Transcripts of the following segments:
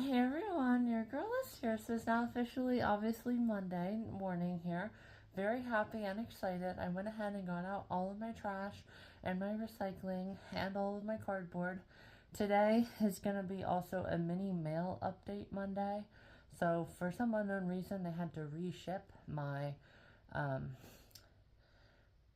Hey everyone, your girl is here. So it's now officially, obviously, Monday morning here. Very happy and excited. I went ahead and got out all of my trash and my recycling and all of my cardboard. Today is going to be also a mini mail update Monday. So for some unknown reason, they had to reship um,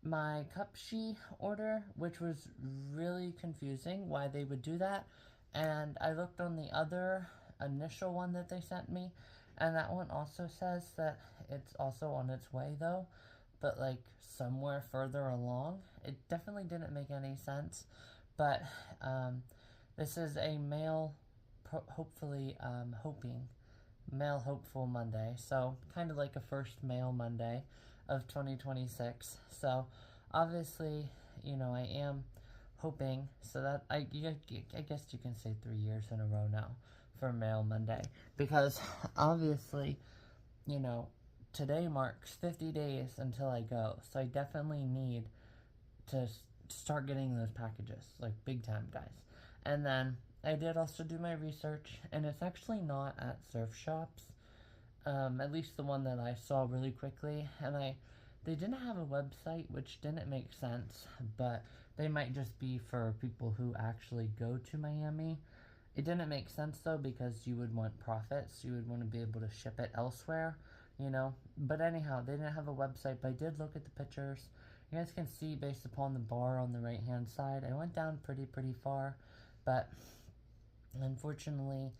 my cup she order, which was really confusing why they would do that. And I looked on the other initial one that they sent me, and that one also says that it's also on its way though, but like somewhere further along. It definitely didn't make any sense, but this is a mail, hopefully, hoping Mail Hopeful Monday. So, kind of like a first Mail Monday of 2026. So, obviously, I am hoping so that I guess you can say 3 years in a row now for Mail Monday. Because, obviously, today marks 50 days until I go. So, I definitely need to start getting those packages, like big time, guys. And then I did also do my research, and it's actually not at surf shops, at least the one that I saw really quickly. And they didn't have a website, which didn't make sense, but they might just be for people who actually go to Miami. It didn't make sense though, because you would want profits. You would want to be able to ship it elsewhere, But anyhow, they didn't have a website, but I did look at the pictures. You guys can see based upon the bar on the right hand side, I went down pretty far, but unfortunately,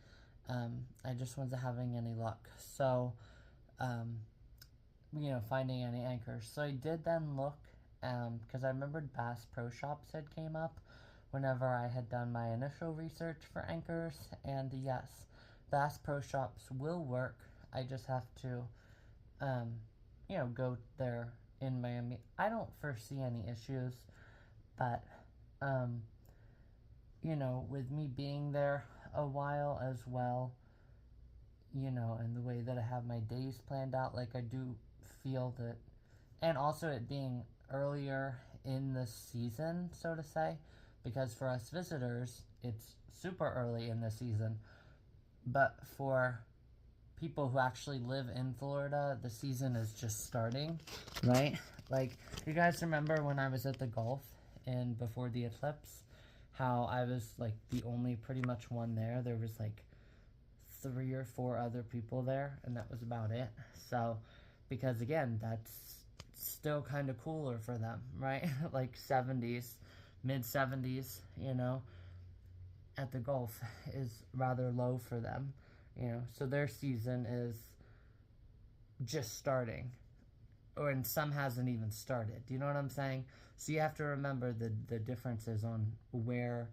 I just wasn't having any luck. So, finding any anchors. So I did then look, because I remembered Bass Pro Shops had came up whenever I had done my initial research for anchors. And yes, Bass Pro Shops will work. I just have to, go there in Miami. I don't foresee any issues, but, with me being there a while as well, and the way that I have my days planned out, like I do feel that, and also it being earlier in the season, so to say, because for us visitors, it's super early in the season, but for people who actually live in Florida, the season is just starting, right? Like, you guys remember when I was at the Gulf and before the eclipse, how I was like the only pretty much one there. There was like 3 or 4 other people there, and that was about it. So, because again, that's still kind of cooler for them, right? Like 70s, mid 70s, at the Gulf is rather low for them, so their season is just starting, and some hasn't even started. Do you know what I'm saying? So you have to remember the differences on where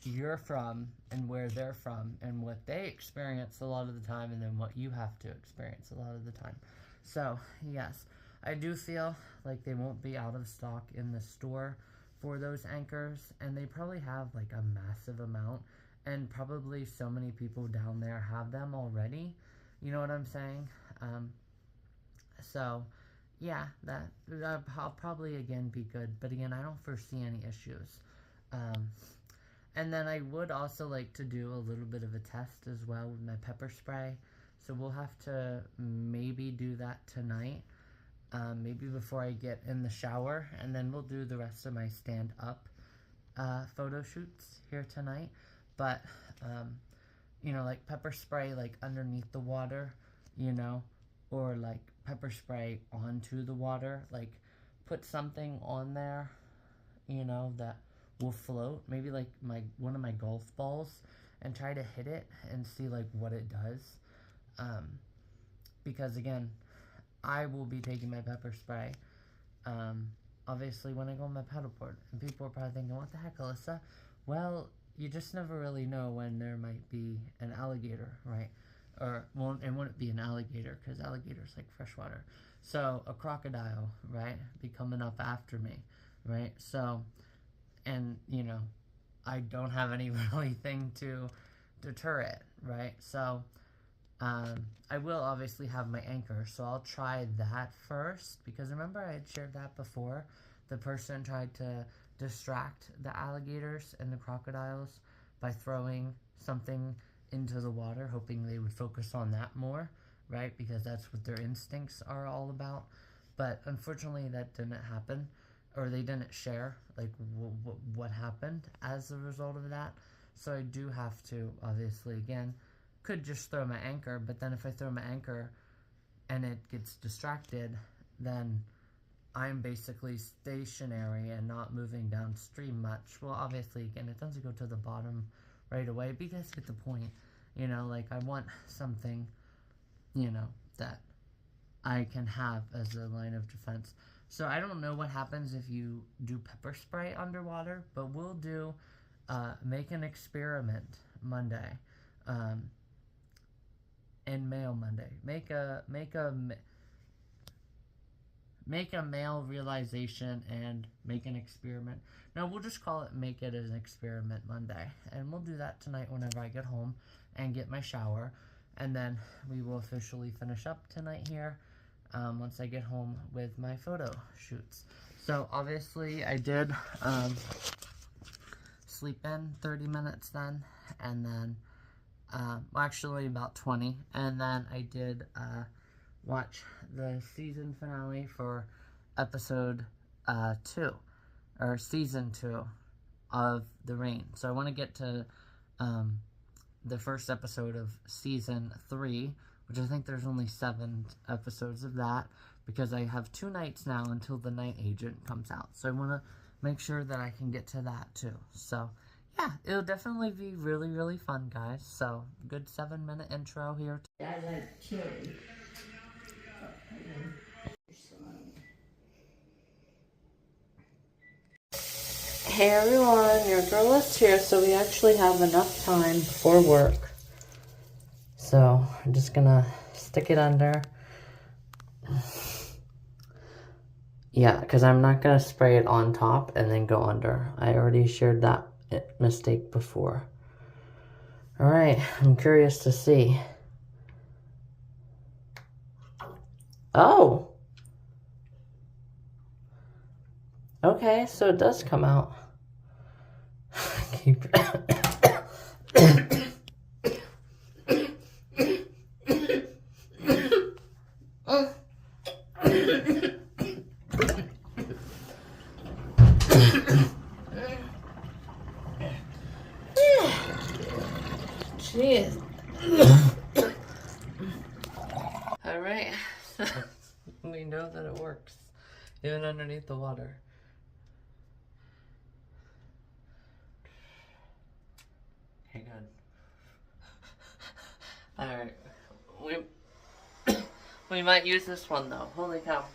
you're from and where they're from and what they experience a lot of the time, and then what you have to experience a lot of the time. So, yes, I do feel like they won't be out of stock in the store for those anchors, and they probably have like a massive amount, and probably so many people down there have them already. You know what I'm saying? So, yeah, that I'll probably again be good, but again, I don't foresee any issues. And then I would also like to do a little bit of a test as well with my pepper spray. So we'll have to maybe do that tonight, maybe before I get in the shower, and then we'll do the rest of my stand-up photo shoots here tonight. But, like pepper spray like underneath the water, or like pepper spray onto the water, like put something on there, that will float, maybe like one of my golf balls, and try to hit it and see like what it does, because again, I will be taking my pepper spray, obviously when I go on my paddleboard, and people are probably thinking, what the heck, Alyssa? Well, you just never really know when there might be an alligator, right? Or, well, it wouldn't be an alligator, because alligators like freshwater. So, a crocodile, right, be coming up after me, right? So, and, I don't have any really thing to deter it, right? So, I will obviously have my anchor, so I'll try that first, because remember I had shared that before? The person tried to distract the alligators and the crocodiles by throwing something into the water, hoping they would focus on that more, right? Because that's what their instincts are all about. But unfortunately, that didn't happen, or they didn't share like what happened as a result of that. So I do have to, obviously, again, could just throw my anchor, but then if I throw my anchor and it gets distracted, then I'm basically stationary and not moving downstream much. Well, obviously, again, it doesn't go to the bottom right away, but you guys get the point. You know, like, I want something, you know, that I can have as a line of defense. So I don't know what happens if you do pepper spray underwater, but we'll do make an experiment Monday, and mail Monday. Make a male realization and make an experiment. Now we'll just call it make it an experiment Monday, and we'll do that tonight whenever I get home and get my shower, and then we will officially finish up tonight here once I get home with my photo shoots. So obviously I did sleep in 30 minutes then, and then well, actually about 20, and then I did watch the season finale for episode 2, or season 2 of The Rain. So I want to get to the first episode of season 3, which I think there's only 7 episodes of that, because I have 2 nights now until The Night Agent comes out. So I want to make sure that I can get to that too. So yeah, it'll definitely be really, really fun, guys. So good 7-minute intro here. I like chili. Hey everyone, your girl is here, so we actually have enough time for work. So I'm just gonna stick it under. Yeah, because I'm not gonna spray it on top and then go under. I already shared that mistake before. Alright, I'm curious to see. Oh! Okay, so it does come out. Keep Jeez. Alright, we know that it works, even underneath the water. Okay, good. Alright, we might use this one though, holy cow.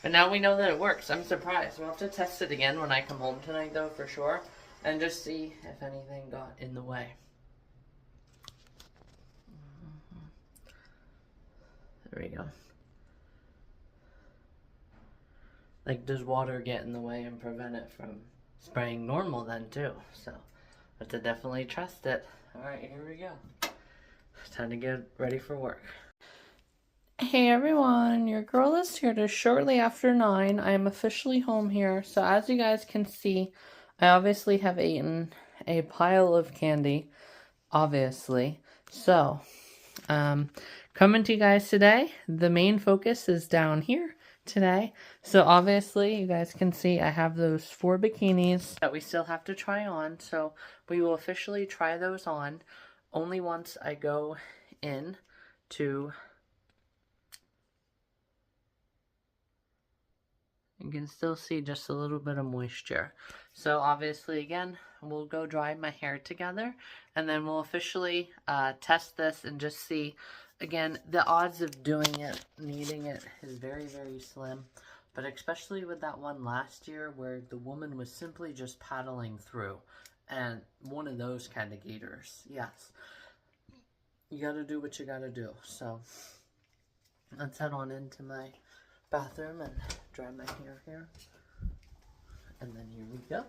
But now we know that it works. I'm surprised. We'll have to test it again when I come home tonight though, for sure, and just see if anything got in the way. There we go. Like, does water get in the way and prevent it from spraying normal then too? So, have to definitely trust it. Alright, here we go. Time to get ready for work. Hey everyone, your girl is here to shortly after 9. I am officially home here. So as you guys can see, I obviously have eaten a pile of candy, obviously. So, coming to you guys today, the main focus is down here today. So obviously you guys can see I have those 4 bikinis that we still have to try on. So we will officially try those on only once I go in to... You can still see just a little bit of moisture. So obviously, again, we'll go dry my hair together, and then we'll officially test this and just see. Again, the odds of doing it, needing it, is very, very slim. But especially with that one last year where the woman was simply just paddling through. And one of those kind of gators. Yes. You gotta do what you gotta do. So, let's head on into my bathroom and dry my hair here, and then here we go.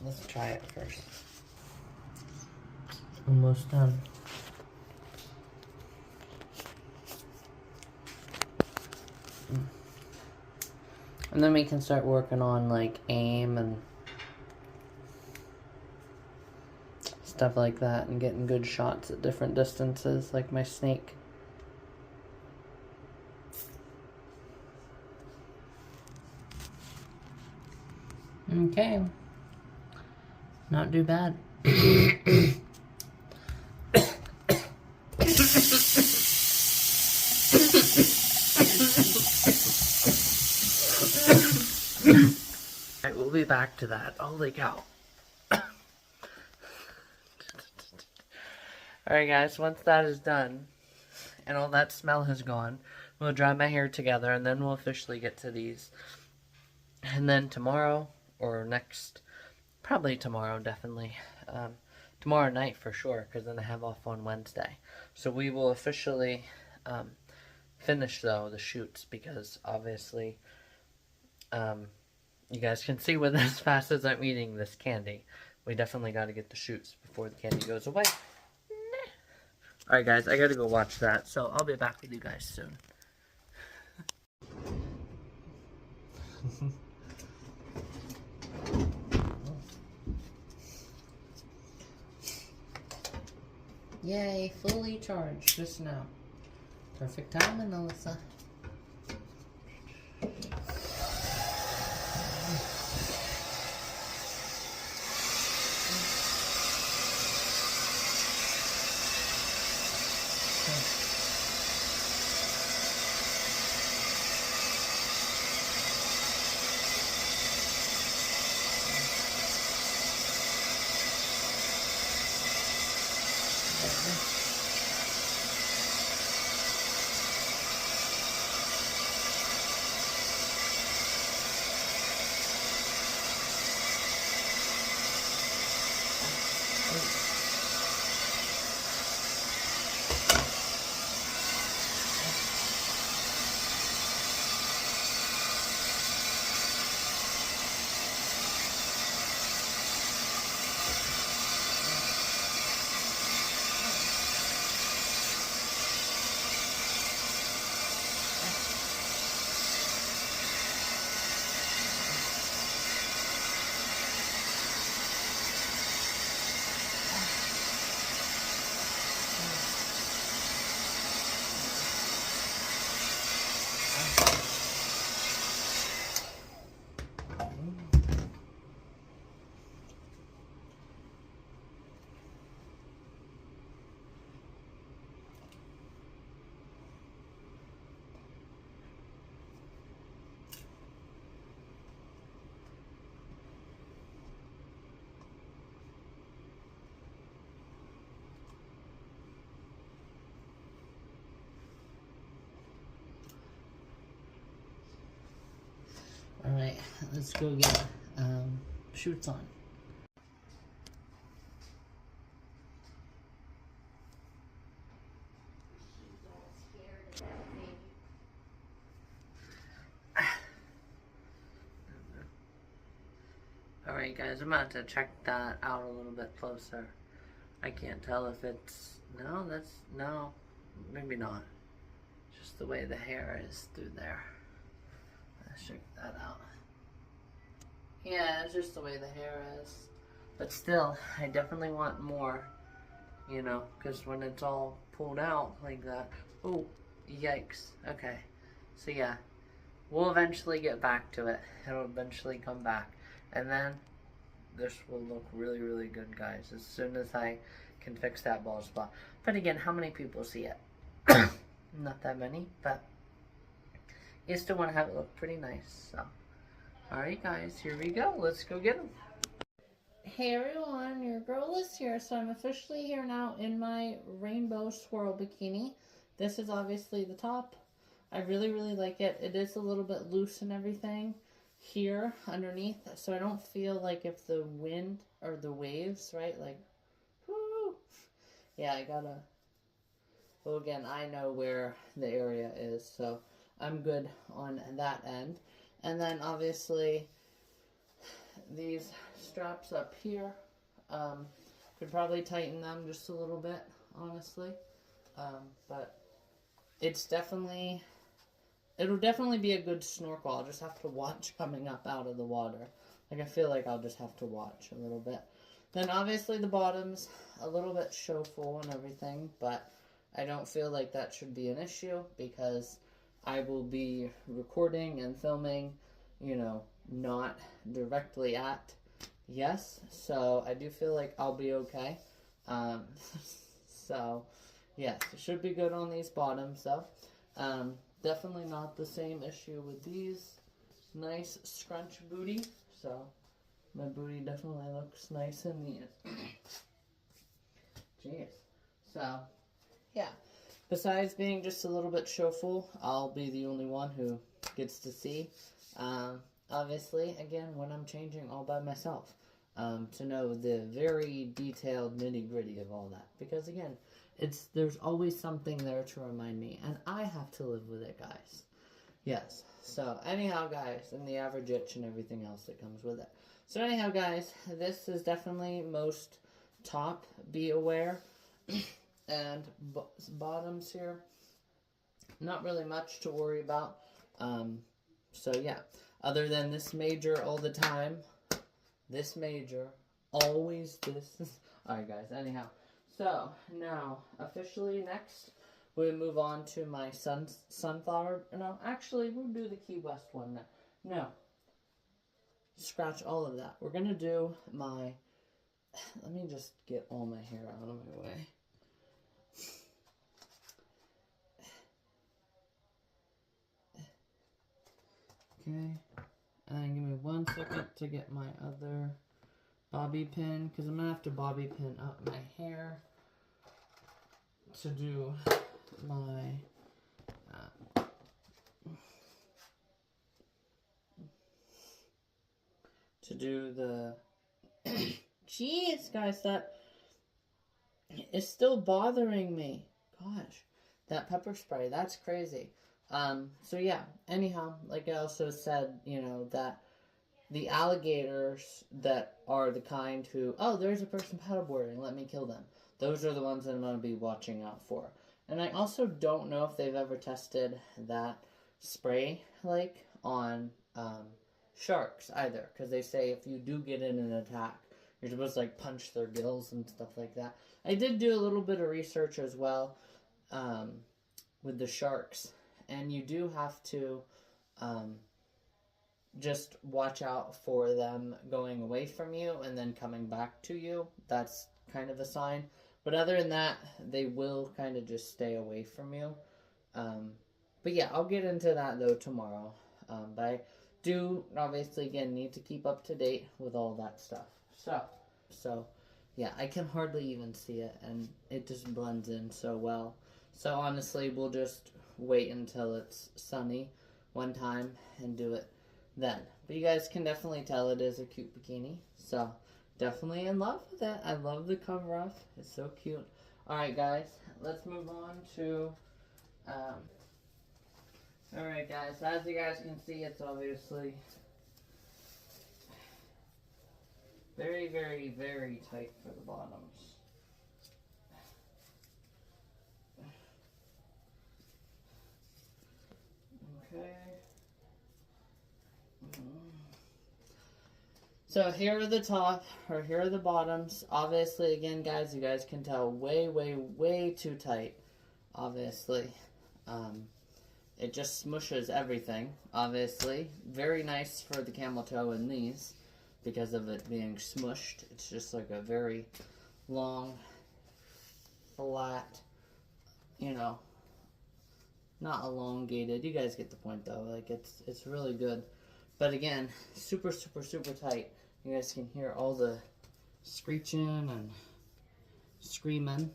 Let's try it first. Almost done. And then we can start working on like aim and stuff like that and getting good shots at different distances, like my snake. Okay. Not too bad. Alright, we'll be back to that. Holy cow. Alright guys, once that is done, and all that smell has gone, we'll dry my hair together, and then we'll officially get to these. And then tomorrow, or next, probably tomorrow, definitely. Tomorrow night for sure, because then I have off on Wednesday. So we will officially finish, though, the shoots, because obviously you guys can see with as fast as I'm eating this candy, we definitely got to get the shoots before the candy goes away. Alright guys, I gotta go watch that, so I'll be back with you guys soon. Yay, fully charged just now. Perfect timing, Alyssa. Alright, let's go get shoots on. Alright guys, I'm about to check that out a little bit closer. I can't tell if it's... No, maybe not. Just the way the hair is through there. Let's check that out. Yeah, it's just the way the hair is. But still, I definitely want more, you know, because when it's all pulled out like that. Oh, yikes. Okay. So yeah, we'll eventually get back to it. It'll eventually come back. And then this will look really, really good, guys, as soon as I can fix that bald spot. But again, how many people see it? Not that many, but you still want to have it look pretty nice, so. Alright guys, here we go. Let's go get them. Hey everyone, your girl is here. So I'm officially here now in my rainbow swirl bikini. This is obviously the top. I really, really like it. It is a little bit loose and everything here underneath. So I don't feel like if the wind or the waves, right? Like, whoo. Yeah, I gotta... Well, again, I know where the area is. So I'm good on that end. And then obviously these straps up here, could probably tighten them just a little bit, honestly. But it's definitely, it'll definitely be a good snorkel. I'll just have to watch coming up out of the water. Like, I feel like I'll just have to watch a little bit. Then obviously the bottom's a little bit show full and everything, but I don't feel like that should be an issue because I will be recording and filming, not directly at yes. So I do feel like I'll be okay. Um, so yes, it should be good on these bottoms though. Definitely not the same issue with these. Nice scrunch booty. So my booty definitely looks nice in these. Jeez. So, yeah. Besides being just a little bit showful, I'll be the only one who gets to see. Obviously, again, when I'm changing all by myself. To know the very detailed nitty-gritty of all that. Because, again, there's always something there to remind me. And I have to live with it, guys. Yes. So, anyhow, guys, and the average itch and everything else that comes with it. So, anyhow, guys, this is definitely most top. Be aware. And bottoms here, not really much to worry about. So, yeah. Other than this major all the time. This major. Always this. Alright, guys. Anyhow. So, now, officially next, we move on to my sunflower. No, actually, we'll do the Key West one now. No. Scratch all of that. We're going to do my... Let me just get all my hair out of my way. Okay. And give me 1 second to get my other bobby pin, because I'm going to have to bobby pin up my hair to do my the jeez, guys, that is still bothering me. Gosh, that pepper spray, that's crazy. So yeah, anyhow, like I also said, that the alligators that are the kind who, oh, there's a person paddleboarding, let me kill them. Those are the ones that I'm going to be watching out for. And I also don't know if they've ever tested that spray, on sharks either. Because they say if you do get in an attack, you're supposed to, punch their gills and stuff like that. I did do a little bit of research as well with the sharks. And you do have to just watch out for them going away from you and then coming back to you. That's kind of a sign. But other than that, they will kind of just stay away from you. But yeah, I'll get into that though tomorrow. But I do obviously again need to keep up to date with all that stuff. So yeah, I can hardly even see it and it just blends in so well. So honestly, we'll just wait until it's sunny one time and do it then. But you guys can definitely tell it is a cute bikini. So definitely in love with it. I love the cover up. It's so cute. Alright guys, let's move on to alright guys, as you guys can see, it's obviously very, very, very tight for the bottoms. Okay. So here are the top, or here are the bottoms. Obviously, again, guys, you guys can tell way, way, way too tight. Obviously. It just smushes everything, obviously. Very nice for the camel toe in these, because of it being smushed. It's just like a very long, flat, not elongated. You guys get the point, though. It's really good. But again, super, super, super tight. You guys can hear all the screeching and screaming,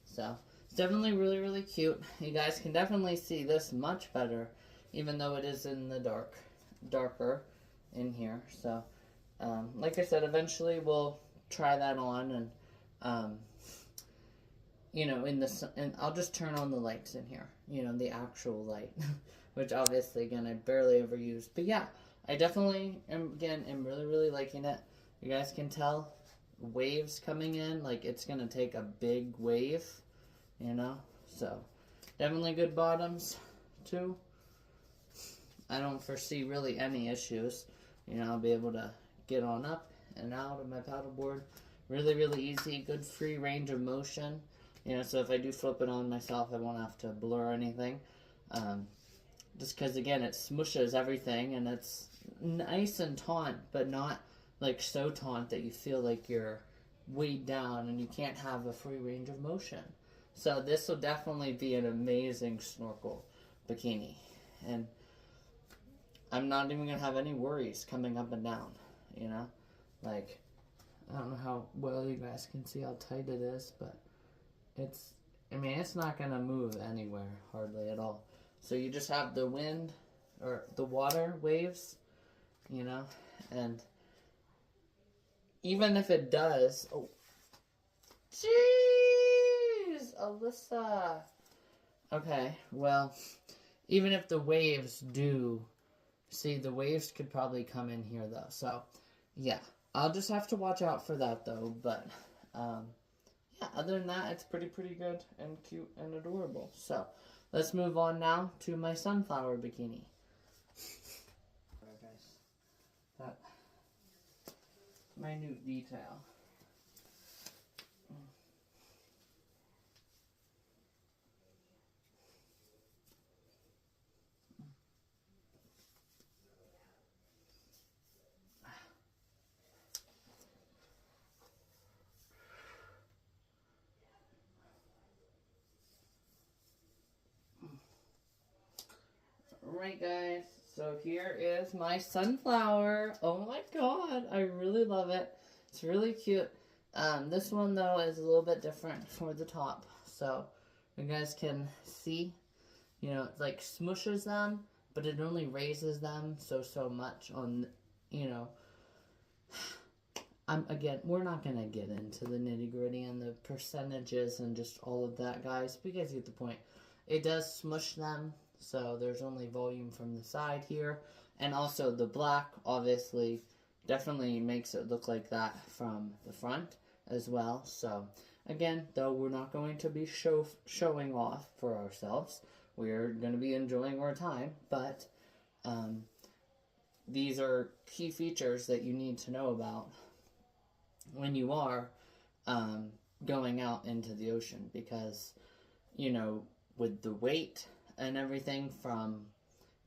So, it's definitely really, really cute. You guys can definitely see this much better, even though it is in the darker in here. So, like I said, eventually we'll try that on and, and I'll just turn on the lights in here, the actual light, which obviously, again, I barely ever use. But yeah, I definitely, am really, really liking it. You guys can tell waves coming in, it's going to take a big wave, so definitely good bottoms, too. I don't foresee really any issues. I'll be able to get on up and out of my paddleboard. Really, really easy, good free range of motion. So if I do flip it on myself, I won't have to blur anything. Just because, again, it smushes everything, and it's nice and taut, but not like so taut that you feel like you're weighed down and you can't have a free range of motion. So this will definitely be an amazing snorkel bikini. And I'm not even going to have any worries coming up and down, Like, I don't know how well you guys can see how tight it is, but it's not going to move anywhere, hardly at all. So you just have the wind, or the water waves, and even if it does, oh, jeez, Alyssa. Okay, well, even if the waves do, see, the waves could probably come in here, though. So, yeah, I'll just have to watch out for that, though. But, yeah, other than that, it's pretty good and cute and adorable. So, let's move on now to my sunflower bikini. Alright, guys. That minute detail. Alright, guys, so here is my sunflower. Oh my god, I really love it. It's really cute. This one, though, is a little bit different for the top. So, you guys can see, it like smushes them, but it only raises them so much on, again, we're not going to get into the nitty-gritty and the percentages and just all of that, guys. You guys get the point. It does smush them. So there's only volume from the side here. And also the black, obviously, definitely makes it look like that from the front as well. So, again, though we're not going to be showing off for ourselves. We're going to be enjoying our time. But these are key features that you need to know about when you are going out into the ocean. Because, with the weight and everything from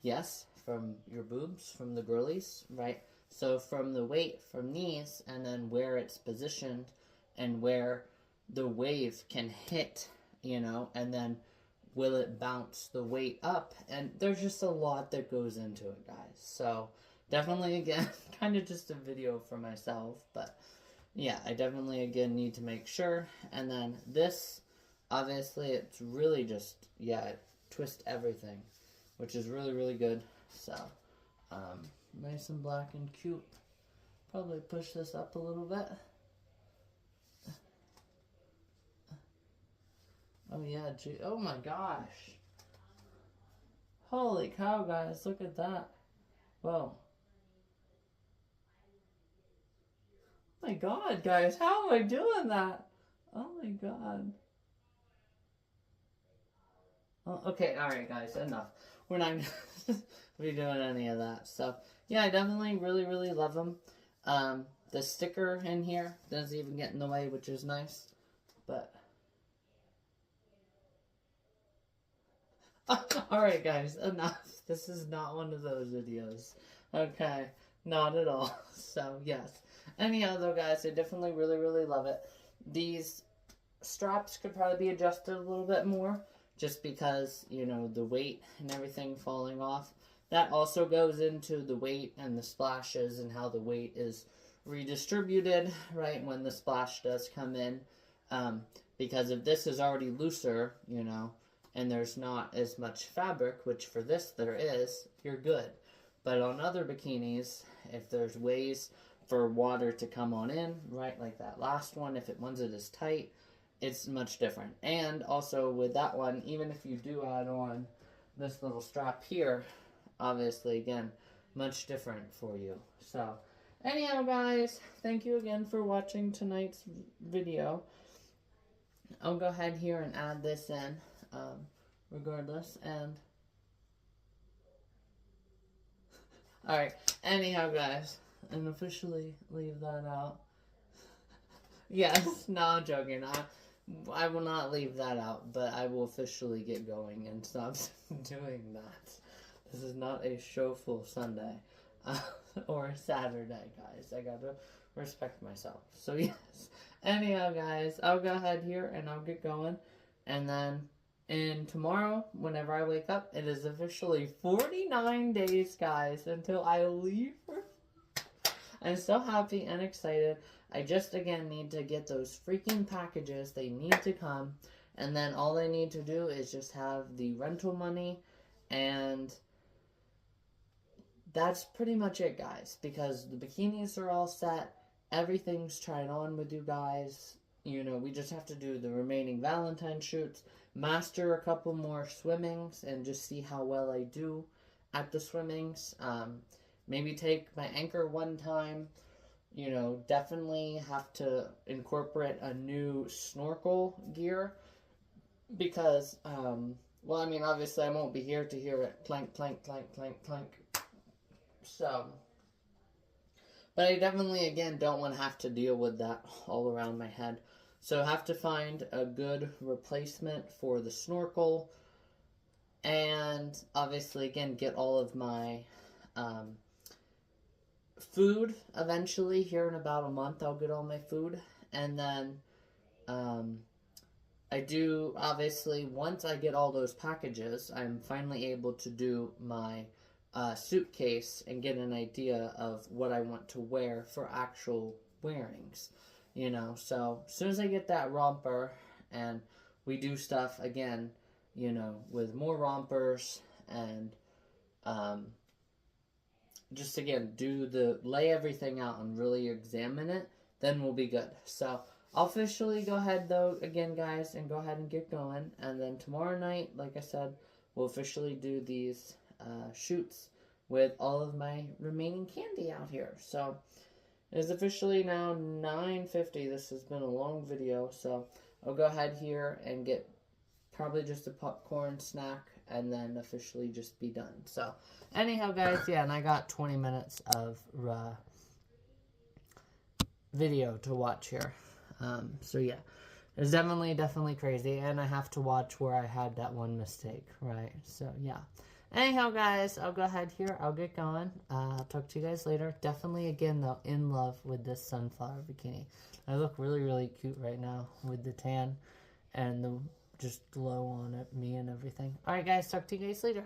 your boobs, from the girlies, right? So from the weight from these, and then where it's positioned, and where the wave can hit, and then will it bounce the weight up? And there's just a lot that goes into it, guys. So definitely, again, kind of just a video for myself, but yeah, I definitely, again, need to make sure. And then this, obviously, it's really just, twist everything, which is really good. So nice and black and cute. Probably push this up a little bit. Oh yeah, gee, oh my gosh, holy cow, guys, look at that. Whoa, oh my god, guys, how am I doing that? Oh my god. Oh, okay, alright, guys, enough. We're not going to be doing any of that. So, yeah, I definitely really love them. The sticker in here doesn't even get in the way, which is nice. But, alright, guys, enough. This is not one of those videos. Okay, not at all. So, yes. Anyhow, though, guys, I definitely really love it. These straps could probably be adjusted a little bit more, just because, the weight and everything falling off. That also goes into the weight and the splashes and how the weight is redistributed, right, when the splash does come in. Because if this is already looser, and there's not as much fabric, which for this there is, you're good. But on other bikinis, if there's ways for water to come on in, right, like that last one, once it is tight, it's much different. And also with that one, even if you do add on this little strap here, obviously, again, much different for you. So, anyhow, guys, thank you again for watching tonight's video. I'll go ahead here and add this in, regardless, and alright, Anyhow, guys, and officially leave that out. Yes, no, I'm joking. I will not leave that out, but I will officially get going and stop doing that. This is not a showful Sunday or Saturday, guys. I gotta respect myself. So, yes. Anyhow, guys, I'll go ahead here and I'll get going. And then tomorrow, whenever I wake up, it is officially 49 days, guys, until I leave for. I'm so happy and excited. I just, again, need to get those freaking packages. They need to come. And then all I need to do is just have the rental money. And that's pretty much it, guys. Because the bikinis are all set. Everything's tried on with you guys. You know, we just have to do the remaining Valentine shoots. Master a couple more swimmings. And just see how well I do at the swimmings. Maybe take my anchor one time. You know, definitely have to incorporate a new snorkel gear. Because, well, I mean, obviously I won't be here to hear it clank, clank, clank, clank, clank. So, but I definitely, again, don't want to have to deal with that all around my head. So I have to find a good replacement for the snorkel. And obviously, again, get all of my food eventually. Here in about a month, I'll get all my food. And then I do, obviously, once I get all those packages, I'm finally able to do my suitcase and get an idea of what I want to wear for actual wearings. You know, so as soon as I get that romper and we do stuff again, you know, with more rompers and just again lay everything out and really examine it, then we'll be good. So I'll officially go ahead though again, guys, and go ahead and get going. And then tomorrow night, like I said, we'll officially do these shoots with all of my remaining candy out here. So it is officially now 9:50. This has been a long video, so I'll go ahead here and get probably just a popcorn snack and then officially just be done. So anyhow, guys, yeah, and I got 20 minutes of video to watch here. So yeah, it's definitely crazy, and I have to watch where I had that one mistake, right? So yeah. Anyhow, guys, I'll go ahead here. I'll get going. I'll talk to you guys later. Definitely, again, though, in love with this sunflower bikini. I look really cute right now with the tan and the just glow on it, me and everything. Alright, guys, talk to you guys later.